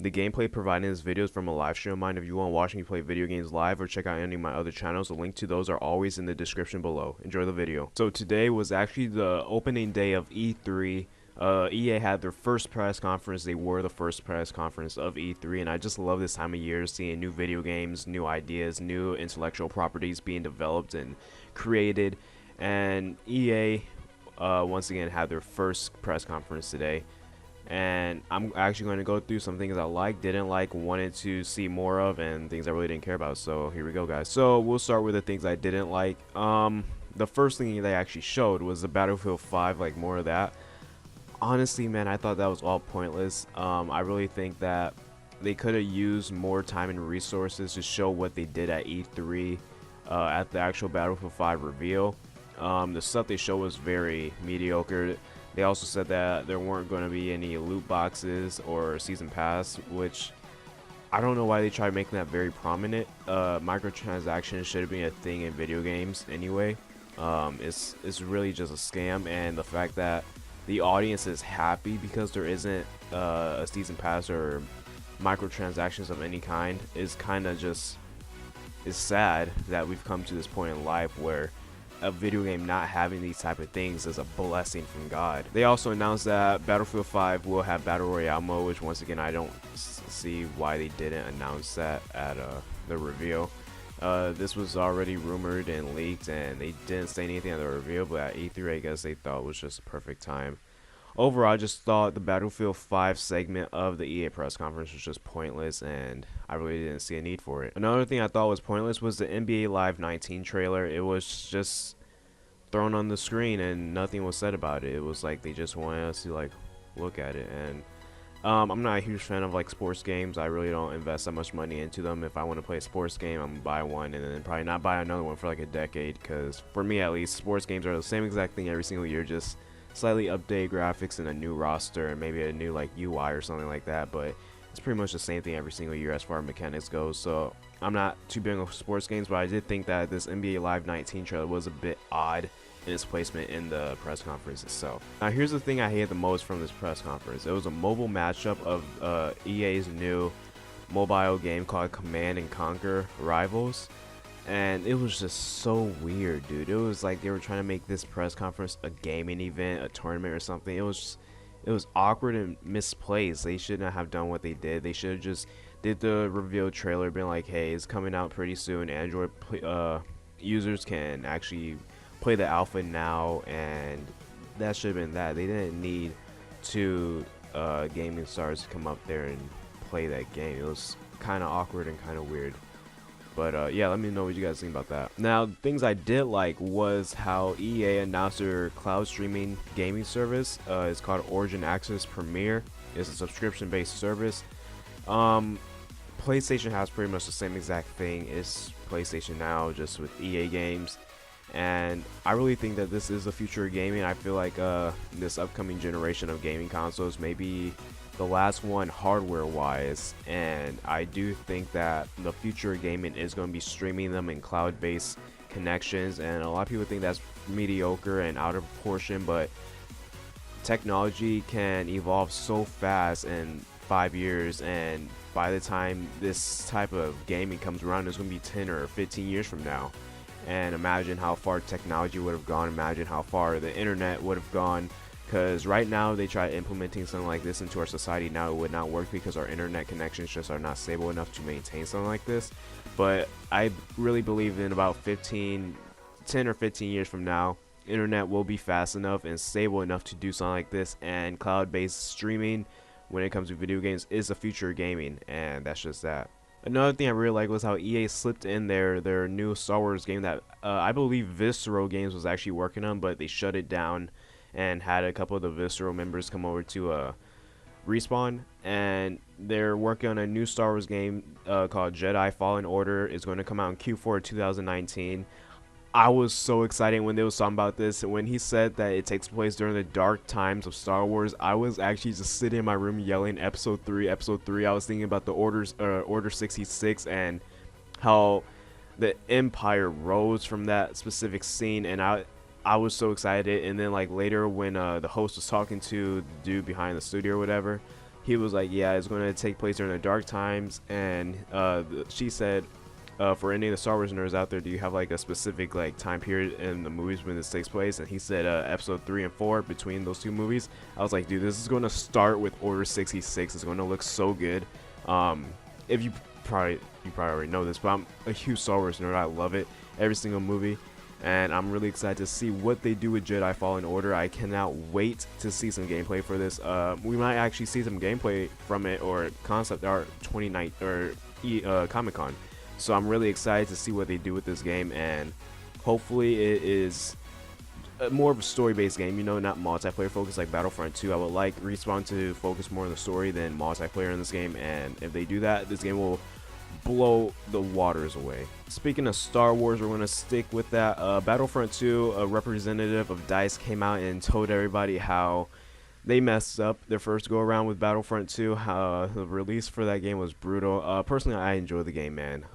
The gameplay provided in this video is from a live stream of mine. If you want to watch me play video games live or check out any of my other channels, the link to those are always in the description below. Enjoy the video. So today was actually the opening day of E3. EA had their first press conference. They were the first press conference of E3, and I just love this time of year, seeing new video games, new ideas, new intellectual properties being developed and created. And EA once again had their first press conference today, and I'm actually going to go through some things I liked, didn't like, wanted to see more of, and things I really didn't care about. So here we go, guys. So we'll start with the things I didn't like. The first thing they actually showed was the Battlefield 5, like more of that. Honestly, man, I thought that was all pointless. I really think that they could have used more time and resources to show what they did at E3 at the actual Battlefield 5 reveal. The stuff they showed was very mediocre. They also said that there weren't going to be any loot boxes or season pass, which I don't know why they tried making that very prominent. Microtransactions should have been a thing in video games anyway. It's really just a scam, and the fact that the audience is happy because there isn't a season pass or microtransactions of any kind is kind of just is sad that we've come to this point in life where a video game not having these type of things is a blessing from God. They also announced that Battlefield 5 will have Battle Royale mode, which once again I don't see why they didn't announce that at the reveal. This was already rumored and leaked, and they didn't say anything at the reveal, but at E3 I guess they thought it was just a perfect time. Overall, I just thought the Battlefield 5 segment of the EA press conference was just pointless, and I really didn't see a need for it. Another thing I thought was pointless was the NBA Live 19 trailer. It was just thrown on the screen and nothing was said about it. It was like they just wanted us to like look at it, and I'm not a huge fan of like sports games. I really don't invest that much money into them. If I want to play a sports game, I'm gonna buy one and then probably not buy another one for like a decade, because for me at least, sports games are the same exact thing every single year, just slightly updated graphics and a new roster and maybe a new like UI or something like that, but it's pretty much the same thing every single year as far as mechanics goes. So I'm not too big on sports games, but I did think that this NBA Live 19 trailer was a bit odd in its placement in the press conference itself. Now here's the thing I hated the most from this press conference. It was a mobile matchup of EA's new mobile game called Command and Conquer Rivals, and it was just so weird, dude. It was like they were trying to make this press conference a gaming event, a tournament or something. It was awkward and misplaced. They shouldn't have done what they did. They should have just did the reveal trailer, been like, hey, it's coming out pretty soon. Android users can actually play the alpha now, and that should have been that. They didn't need two gaming stars to come up there and play that game. It was kind of awkward and kind of weird. But yeah, let me know what you guys think about that. Now, things I did like was how EA announced their cloud streaming gaming service. It's called Origin Access Premier. It's a subscription-based service. PlayStation has pretty much the same exact thing as PlayStation Now, just with EA games. And I really think that this is the future of gaming. I feel like this upcoming generation of gaming consoles may be the last one hardware wise, and I do think that the future of gaming is going to be streaming them in cloud-based connections, and a lot of people think that's mediocre and out of proportion, but technology can evolve so fast in 5 years, and by the time this type of gaming comes around, it's going to be 10 or 15 years from now. And imagine how far technology would have gone, imagine how far the internet would have gone. Because right now they try implementing something like this into our society now, it would not work because our internet connections just are not stable enough to maintain something like this. But I really believe in about 10 or 15 years from now, internet will be fast enough and stable enough to do something like this, and cloud-based streaming when it comes to video games is the future of gaming, and that's just that. Another thing I really like was how EA slipped in their new Star Wars game that I believe Visceral Games was actually working on, but they shut it down and had a couple of the Visceral members come over to Respawn, and they're working on a new Star Wars game called Jedi Fallen Order. It's going to come out in Q4 2019. I was so excited when they was talking about this, and when he said that it takes place during the dark times of Star Wars, I was actually just sitting in my room yelling episode 3, episode 3. I was thinking about the Order 66 and how the Empire rose from that specific scene, and I was so excited. And then like later when the host was talking to the dude behind the studio or whatever, he was like, yeah, it's going to take place during the dark times. And she said, for any of the Star Wars nerds out there, do you have like a specific like time period in the movies when this takes place? And he said episode 3 and 4, between those two movies. I was like, dude, this is going to start with Order 66. It's going to look so good. If you probably already know this, but I'm a huge Star Wars nerd. I love it, every single movie, and I'm really excited to see what they do with Jedi Fallen Order. I cannot wait to see some gameplay for this. We might actually see some gameplay from it, or concept art 29 or Comic-Con. So I'm really excited to see what they do with this game, and hopefully it is more of a story-based game, you know, not multiplayer focused like Battlefront 2. I would like Respawn to focus more on the story than multiplayer in this game, and if they do that, this game will blow the waters away. Speaking of Star Wars, we're going to stick with that. Battlefront 2, a representative of DICE came out and told everybody how they messed up their first go around with Battlefront 2. How the release for that game was brutal. Personally, I enjoy the game, man.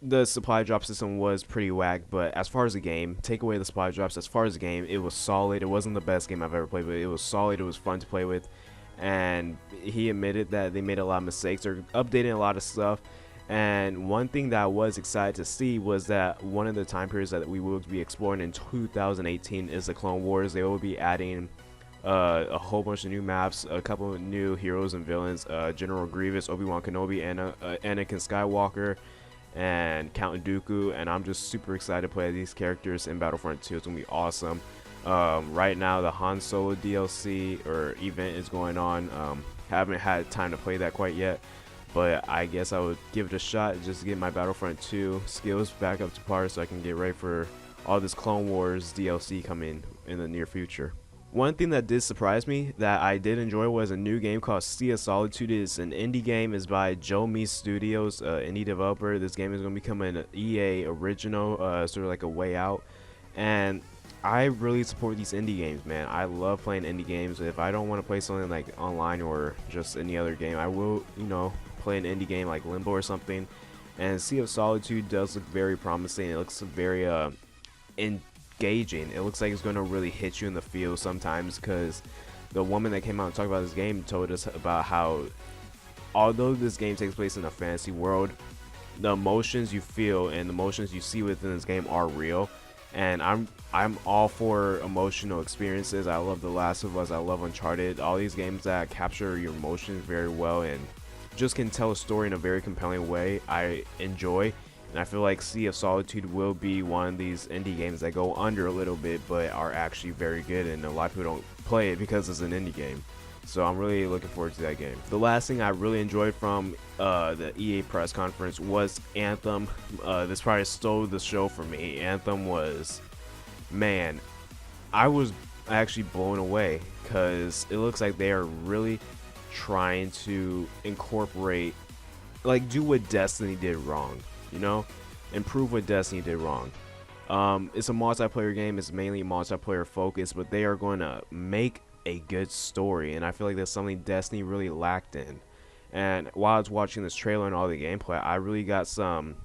The supply drop system was pretty whack, but as far as the game, take away the supply drops, as far as the game, it was solid. It wasn't the best game I've ever played, but it was solid. It was fun to play with, and he admitted that they made a lot of mistakes. They're updating a lot of stuff, and one thing that I was excited to see was that one of the time periods that we will be exploring in 2018 is the Clone Wars. They will be adding a whole bunch of new maps, a couple of new heroes and villains, General Grievous, Obi-Wan Kenobi, Anakin Skywalker, and Count Dooku, and I'm just super excited to play these characters in Battlefront 2. It's gonna be awesome. Right now the Han Solo DLC or event is going on. Haven't had time to play that quite yet, but I guess I would give it a shot just to get my Battlefront 2 skills back up to par so I can get ready for all this Clone Wars DLC coming in the near future. One thing that did surprise me that I did enjoy was a new game called Sea of Solitude. It's an indie game. It's by Joe Me Studios, indie developer. This game is going to become an EA original, sort of like a way out. And I really support these indie games, man. I love playing indie games. If I don't want to play something like online or just any other game, I will, you know, play an indie game like Limbo or something. And Sea of Solitude does look very promising. It looks very engaging. It looks like it's going to really hit you in the feel sometimes, because the woman that came out and talked about this game told us about how although this game takes place in a fantasy world, the emotions you feel and the emotions you see within this game are real. And I'm all for emotional experiences. I love The Last of Us, I love Uncharted, all these games that capture your emotions very well and just can tell a story in a very compelling way. I enjoy. And I feel like Sea of Solitude will be one of these indie games that go under a little bit but are actually very good, and a lot of people don't play it because it's an indie game. So I'm really looking forward to that game. The last thing I really enjoyed from the EA press conference was Anthem. This probably stole the show for me. Anthem was, man, I was actually blown away, because it looks like they are really trying to incorporate, like, do what Destiny did wrong. You know, improve what Destiny did wrong. It's a multiplayer game. It's mainly multiplayer focused, but they are going to make a good story, and I feel like that's something Destiny really lacked in. And while I was watching this trailer and all the gameplay, I really got some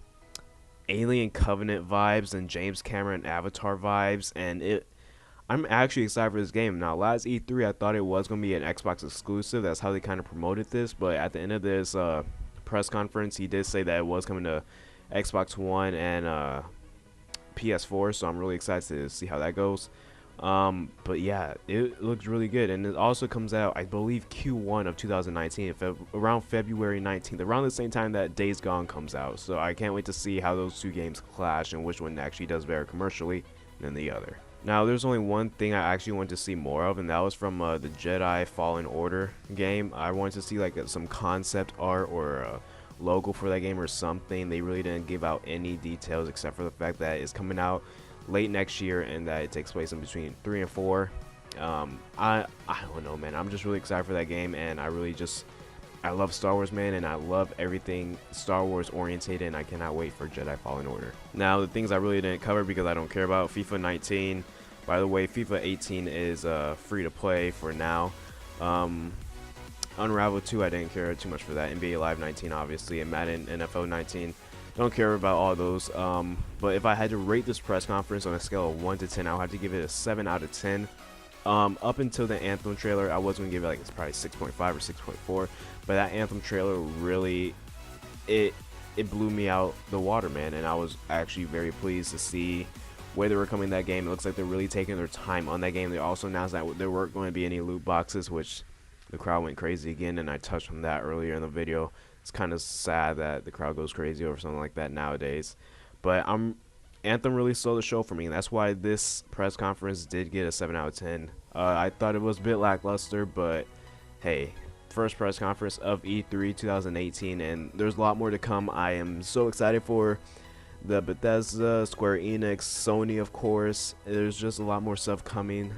Alien Covenant vibes and James Cameron Avatar vibes, and I'm actually excited for this game. Now, last E3 I thought it was going to be an Xbox exclusive. That's how they kind of promoted this, but at the end of this press conference, he did say that it was coming to Xbox One and PS4, so I'm really excited to see how that goes. But yeah, it looks really good, and it also comes out, I believe, Q1 of 2019, around February 19th, around the same time that Days Gone comes out. So I can't wait to see how those two games clash and which one actually does better commercially than the other. Now, there's only one thing I actually want to see more of, and that was from the Jedi Fallen Order game. I wanted to see like some concept art or a logo for that game or something. They really didn't give out any details except for the fact that it's coming out late next year and that it takes place in between 3 and 4. I don't know, man. I'm just really excited for that game, and I love Star Wars, man, and I love everything Star Wars oriented, and I cannot wait for Jedi Fallen Order. Now, the things I really didn't cover because I don't care about: FIFA 19. By the way, FIFA 18 is free to play for now. Unravel 2, I didn't care too much for that. NBA Live 19, obviously, and Madden NFL 19. Don't care about all those. But if I had to rate this press conference on a scale of 1 to 10, I would have to give it a 7 out of 10. Up until the Anthem trailer, I was gonna give it like it's probably 6.5 or 6.4, but that Anthem trailer really it blew me out the water, man. And I was actually very pleased to see where they were coming that game. It looks like they're really taking their time on that game. They also announced that there weren't going to be any loot boxes, which the crowd went crazy again, and I touched on that earlier in the video. It's kind of sad that the crowd goes crazy over something like that nowadays, but Anthem really stole the show for me, and that's why this press conference did get a 7 out of 10. I thought it was a bit lackluster, but hey, first press conference of E3 2018, and there's a lot more to come. I am so excited for the Bethesda, Square Enix, Sony, of course. There's just a lot more stuff coming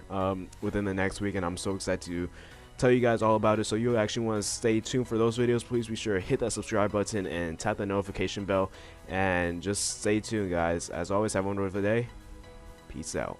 within the next week, and I'm so excited to tell you guys all about it. So you actually want to stay tuned for those videos. Please be sure to hit that subscribe button and tap the notification bell, and just stay tuned, guys. As always, have a wonderful day. Peace out.